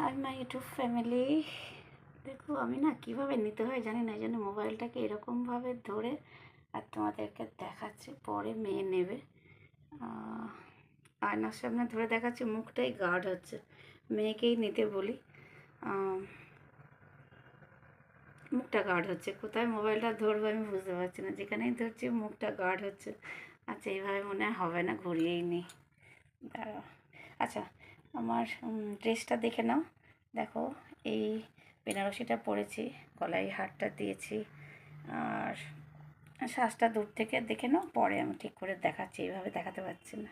Hi my YouTube family. দেখো আমি না কীভাবে নিতে হয় জানি না, এই জন্য মোবাইলটাকে এরকমভাবে ধরে আর তোমাদেরকে দেখাচ্ছি, পরে মেয়ে নেবে। আয়নার সামনে ধরে দেখাচ্ছি, মুখটাই গার্ড হচ্ছে, মেয়েকেই নিতে বলি। মুখটা গার্ড হচ্ছে, কোথায় মোবাইলটা ধরবো আমি বুঝতে পারছি না, যেখানেই ধরছি মুখটা গার্ড হচ্ছে। আচ্ছা এইভাবে মনে হবে না, ঘুরিয়েই নিই। দাঁড়াও। আচ্ছা আমার ড্রেসটা দেখে নাও। দেখো এই বেনারসিটা পরেছি, গলায় হারটা দিয়েছি, আর শ্বাসটা দূর থেকে দেখে নাও, পরে আমি ঠিক করে দেখাচ্ছি, এইভাবে দেখাতে পারছি না।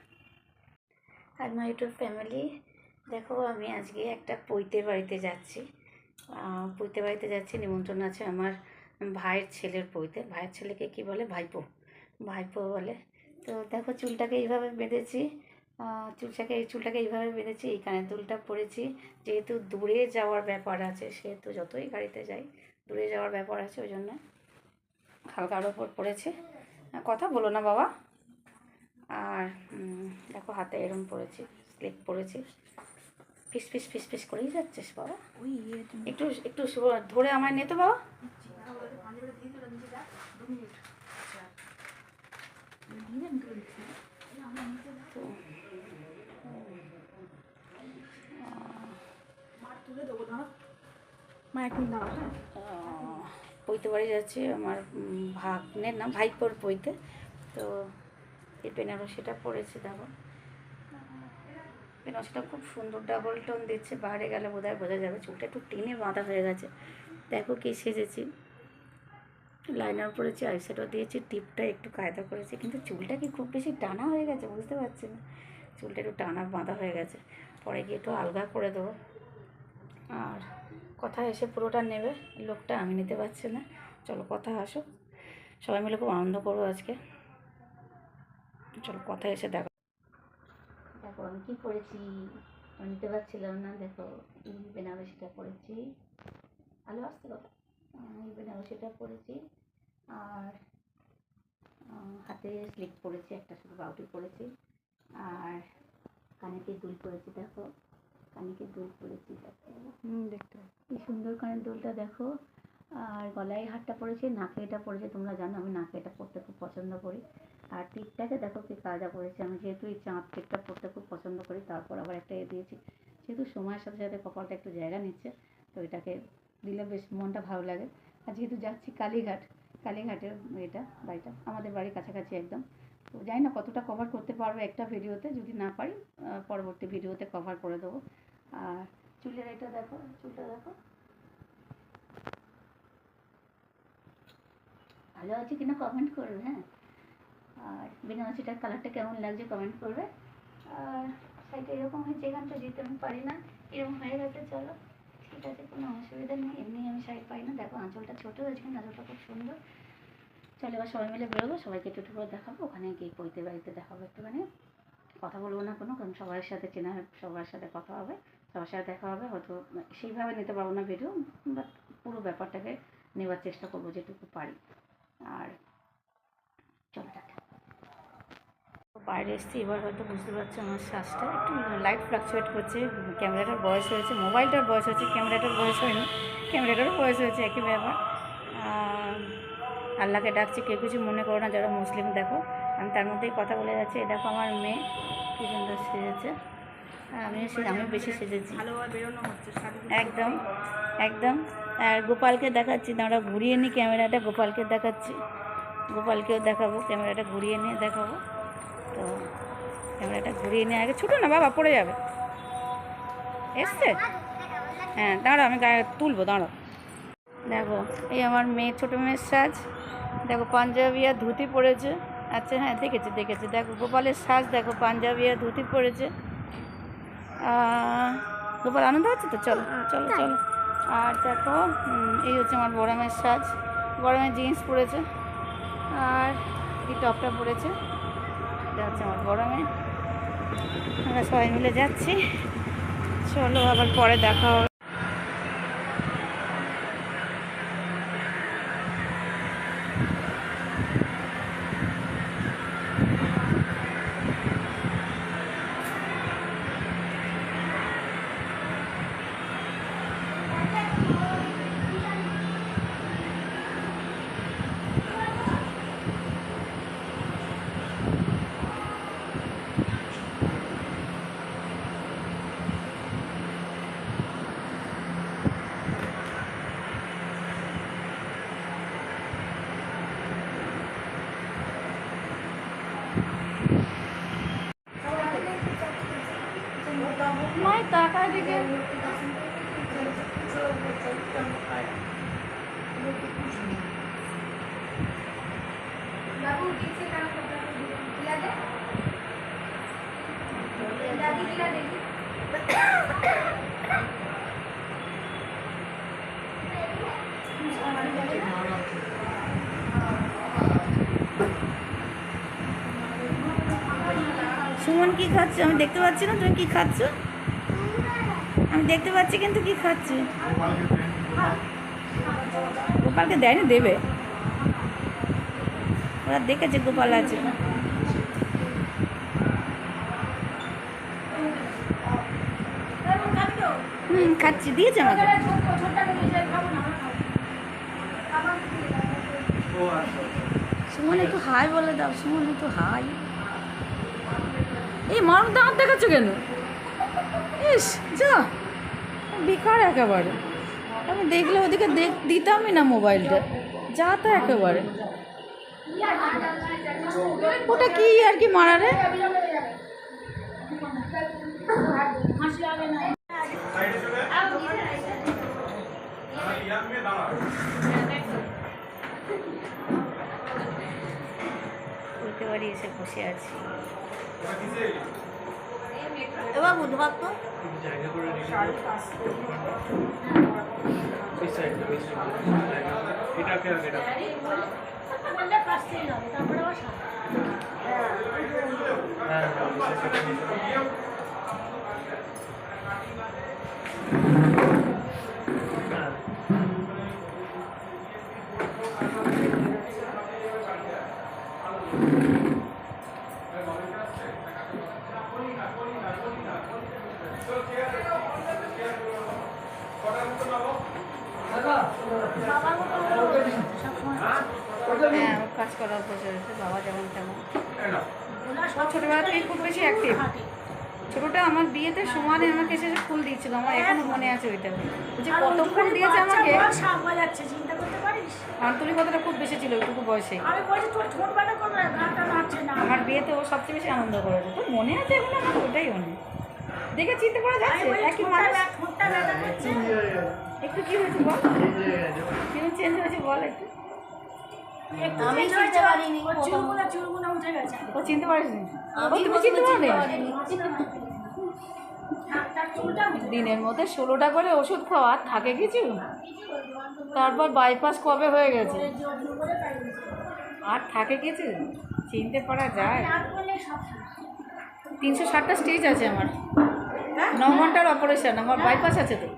আর মাই ইউটিউব ফ্যামিলি, দেখো আমি আজকে একটা পৈতের বাড়িতে যাচ্ছি। পৈতে বাড়িতে যাচ্ছি, নিমন্ত্রণ আছে আমার ভাইয়ের ছেলের পৈতে। ভাইয়ের ছেলেকে কি বলে? ভাইপো, ভাইপো বলে। তো দেখো চুলটাকে এইভাবে বেঁধেছি, চুলটাকে এইভাবে বেঁধেছি, এই কানের দুলটা পরেছি। যেহেতু দূরে যাওয়ার ব্যাপার আছে, সেহেতু যতই গাড়িতে যাই দূরে যাওয়ার ব্যাপার আছে, ওই জন্য হালকার ওপর পরেছি। কথা বলো না বাবা। আর দেখো হাতে এরম পরেছি, স্লিপ পরেছি। ফিস ফিস ফিস ফিস করেই যাচ্ছিস বাবা, একটু একটু ধরে আমায় নে তো বাবা। পৈতে বাড়ি যাচ্ছি আমার ভাগ্নের নাম, ভাইপোর পৈতে। তো এই বেনারসিটা পরেছি, দেখো বেনারসিটা খুব সুন্দর, ডাবল টোন দিচ্ছে, বাইরে গেলে বোধহয় বোঝা যাবে। চুলটা একটু টেনে বাঁধা হয়ে গেছে। দেখো কি সেজেছি, লাইনার পরেছি, আইশ্যাডো দিয়েছি, টিপটা একটু কায়দা করেছি, কিন্তু চুলটা কি খুব বেশি টানা হয়ে গেছে বুঝতে পারছি না। চুলটা একটু টানা বাঁধা হয়ে গেছে, পরে গিয়ে একটু আলগা করে দেবো। আর কথা এসে পুরোটা নেবে লোকটা, আমি নিতে পারছি না। চলো কথা আসো, সবাই মিলে খুব আনন্দ করবো আজকে। চলো কথা এসে দেখো। দেখো আমি কী পরেছি, আমি নিতে পারছিলাম না। দেখো এই বেনারসিটা পরেছি, ভালো আসতে কথা, এই বেনারসিটা পরেছি, আর হাতে স্লিপ পরেছি, একটা শুধু বাউটি পরেছি, আর কানেতে দুল পরেছি। দেখো কানেতে দুল পরেছি, দেখো দেখতে কি সুন্দর কানের দুলটা দেখো। আর গলায় হারটা পরেছি, নাকে এটা পরেছি, তোমরা জানো আমি নাকে এটা পরতে খুব পছন্দ করি। আর টিপটাকে দেখো কি কাজা পরেছি, আমি যেহেতু এই চাঁদ টিপটা পরতে খুব পছন্দ করি, তারপর আবার একটা দিয়েছি, যেহেতু সময়ের সাথে সাথে কপালটা একটু জায়গা নিচ্ছে, তো এটাকে দিলে বেশ মনটা ভালো লাগে। আর যেহেতু যাচ্ছি কালীঘাট, কালীঘাটের এটা বাড়িটা আমাদের বাড়ির কাছাকাছি একদম, তো জানি না কতটা কভার করতে পারবো একটা ভিডিওতে, যদি না পারি পরবর্তী ভিডিওতে কভার করে দেবো। আর চুলের এটা দেখো, চুলটা দেখো ভালো আছে কিনা কমেন্ট করবে, হ্যাঁ। আর বেনারসিটার কালারটা কেমন লাগছে কমেন্ট করবে। আর সাইডে এরকম হয়েছে, এখানটা যেতে আমি পারি না, এরকম হয়ে গেছে। চলো ঠিক আছে, কোনো অসুবিধা নেই, এমনি আমি শাড়ি পাই না। দেখো আঁচলটা ছোটো হয়েছে, কিন্তু আঁচলটা খুব সুন্দর। চলো এবার সবাই মিলে বেরোবো, সবাইকে একটু একটু করে দেখাবো, ওখানে গিয়ে পৈতে বাড়িতে দেখাবো। একটুখানি কথা বলবো না কোনো, কারণ সবার সাথে চেনা, সবার সাথে কথা হবে, সবার সাথে দেখা হবে। হয়তো সেইভাবে নিতে পারবো না ভিডিও, বাট পুরো ব্যাপারটাকে নেওয়ার চেষ্টা করবো যেটুকু পারি। আর চলো টাটা। বাইরে এসেছি, এবার হয়তো বুঝতে পারছো আমার শ্বাসটা একটু লাইট ফ্লাকচুয়েট করছে। ক্যামেরাটার বয়স হয়েছে, মোবাইলটার বয়স হয়েছে, ক্যামেরাটার বয়স হয়নি, ক্যামেরাটারও বয়স হয়েছে, একই ব্যাপার। আল্লাহকে ডাকছি, কেউ কিছু মনে করো না যারা মুসলিম। দেখো আমি তার মধ্যেই কথা বলে যাচ্ছি। এ দেখো আমার মেয়ে কী সুন্দর সেজেছে, আমিও বেশি সেজেছি, একদম একদম। আর গোপালকে দেখাচ্ছি, দাঁড়া ঘুরিয়ে নিই ক্যামেরাটা, গোপালকে দেখাচ্ছি, গোপালকেও দেখাবো, ক্যামেরাটা ঘুরিয়ে নিয়ে দেখাবো। তো ক্যামেরাটা ঘুরিয়ে নিয়ে আগে, ছোটো না বাবা পড়ে যাবে, এসছে। হ্যাঁ দাঁড়াও আমি গায়ে তুলবো, দাঁড়াও। দেখো এই আমার মেয়ে, ছোটো মেয়ের সাজ, দেখো পাঞ্জাবি আর ধুতি পরেছে। আচ্ছা হ্যাঁ দেখেছি দেখেছি, দেখো গোপালের সাজ দেখো, পাঞ্জাবি আর ধুতি পরেছে। গোপাল আনন্দ হচ্ছে তো, চলো চলো চলো। আর দেখো এই হচ্ছে আমার বড় মেয়ের সাজ, বড় মেয়ে জিন্স পরেছে আর এই টপটা পরেছে, এটা হচ্ছে আমার বড় মেয়ে। আমরা সবাই মিলে যাচ্ছি, চলো আবার পরে দেখা হবে। তাকায় দিকে সুমন কি খাচ্ছ? আমি দেখতে পাচ্ছি না তুমি কি খাচ্ছ। আমি দেখতে পাচ্ছি কিন্তু কি খাচ্ছ। গোপালকে দেয়নি, দেবে। ওরা দেখেছে গোপাল আছে। খাচ্ছি, দিয়েছে আমাকে। সুমন একটু হাই বলে দাও, সুমন একটু হাই। এই মার দাঁত দেখাচ্ছ কেন? ইস যা বেকার একেবারে। আমি দেখলে ওদিকে দিতামই না মোবাইলটা, যা তা একেবারে। ওটা কি আর কি মারারে? বলতে পারি এসে বসে আছি। এবার বুধবার তো কাজ করার বসে রয়েছে বাবা যেমন তেমন। ছোটোবেলা থেকে খুব বেশি অ্যাক্টিভ। ছোটোটা আমার বিয়েতে সমানে আমাকে এসে ফুল দিয়েছিল, আমার এখনো মনে আছে ওইটা। যে কত ফুল দিয়েছে আমাকে, আন্তরিকতাটা খুব বেশি ছিল ওইটুকু বয়সে। আমার বিয়েতে ও সবচেয়ে বেশি আনন্দ করেছে, তো মনে আছে এগুলো আমার, ওটাই মনে। দেখে চিনতে পারা যাচ্ছে একই মানুষ। একটু কি হয়েছে বল, কেন চেঞ্জ হয়েছে বল একটু। আমি চিনতে পারিনি, ও চিনতে পারিনি, তুমি চিনতে পারোনি। দিনের মধ্যে 16টা করে ওষুধ খাওয়া, থাকে কিছু? তারপর বাইপাস কবে হয়ে গেছে, আর থাকে কিছু? চিনতে পারা যায়? 360টা স্টেজ আছে আমার, 9 ঘন্টার অপারেশন, আমার বাইপাস আছে তো।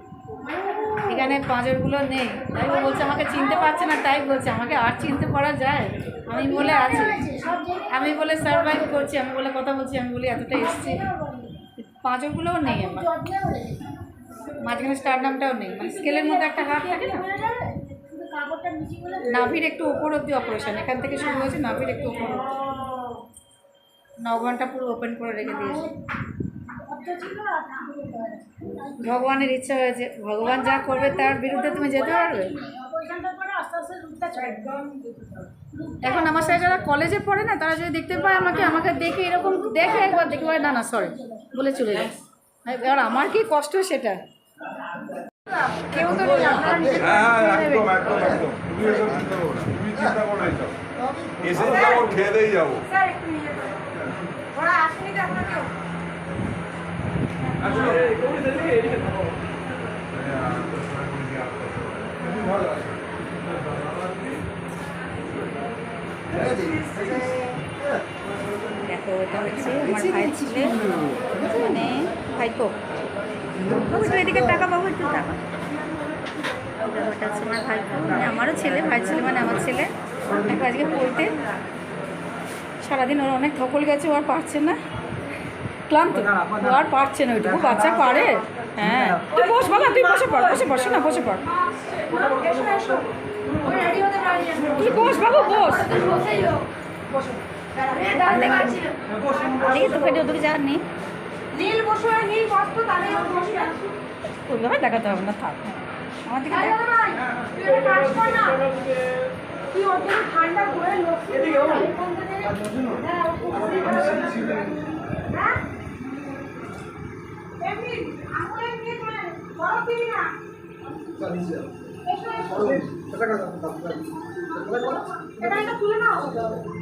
এখানে পাঁজরগুলো নেই, তাই ও বলছে আমাকে চিনতে পারছে না, তাই বলছে আমাকে আর চিনতে পারা যায়? আমি বলে আছি, আমি বলে সারভাইভ করছি, আমি বলে কথা বলছি, আমি বলি এতটা এসছি। পাঁজরগুলোও নেই আমার, মাঝখানে স্টার নামটাও নেই, মানে স্কেলের মধ্যে একটা হাত থাকে না। নাভির একটু ওপর অব্দি অপারেশন, এখান থেকে শুরু হয়েছে, নাভির একটু ওপর অব্দি। 9 ঘন্টা পুরো ওপেন করে রেখে দিয়েছে। ভগবানের ইচ্ছা হয়েছে, ভগবান যা করবে তার বিরুদ্ধে তুমি যেতে পারবে? এখন আমার সাথে যারা কলেজে পড়ে না, তারা যদি দেখতে পায় আমাকে, দেখে এরকম দেখে একবার দেখতে পায়, না না সরি বলে চলে যায়। এবার আমার কি কষ্ট সেটা কেউ তো খেয়ে দিয়ে যাবো। দেখো এটা হচ্ছে আমার ভাইয়ের ছেলে, মানে ভাইপো। একটু এদিকে টাকা পাবো, একটু টাকা। ওটা হচ্ছে আমার ভাইপো, মানে আমারও ছেলে, ভাই ছেলে মানে আমার ছেলে। একটু আজকে পড়তে সারাদিন ওর অনেক ধকল গেছে, ও আর পারছে না, ক্লান্ত, ও আর পারছে না। ওইটুকু বাচ্চা পারে? হ্যাঁ, তুই বস বাবা, তুই বসে পড়, বসে পড়, শোনা বসে পড়, তুই বস বাবু বস। দেখি তোকে ওদিকে যাওয়ার নেই, ওইভাবে দেখাতে হবে না, থাক আমার দিকে এটা তুলে নাও।